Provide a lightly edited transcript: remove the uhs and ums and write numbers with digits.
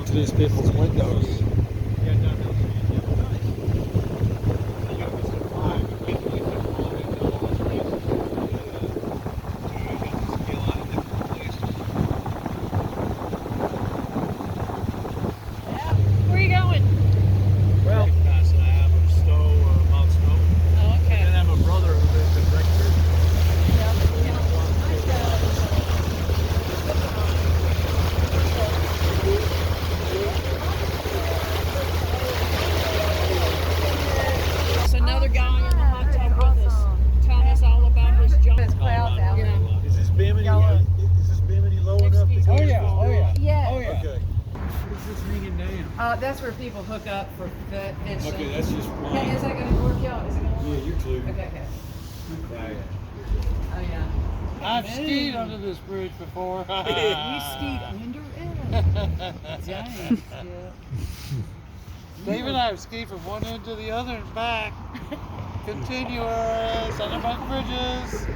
into these people's windows. Where are you going? Well, past Lab or Stowe or Mount Snow. Oh, okay. And I have a brother who lives in Rexford. There's another guy in the hot tub with us, telling us all about his job. Yeah. Is this Bimini low enough to go? Oh yeah. Yeah. Oh yeah. Okay. What is this ringing down? That's where people hook up for fishing. Okay, that's just Yeah, fine. is that going to work out? Is it going to Yeah, work? you're clear. Okay. Right. Oh, yeah. I've skied under this bridge before. You skied under it. Giant. Dave and I have skied from one end to the other and back. Continuous on the back bridges.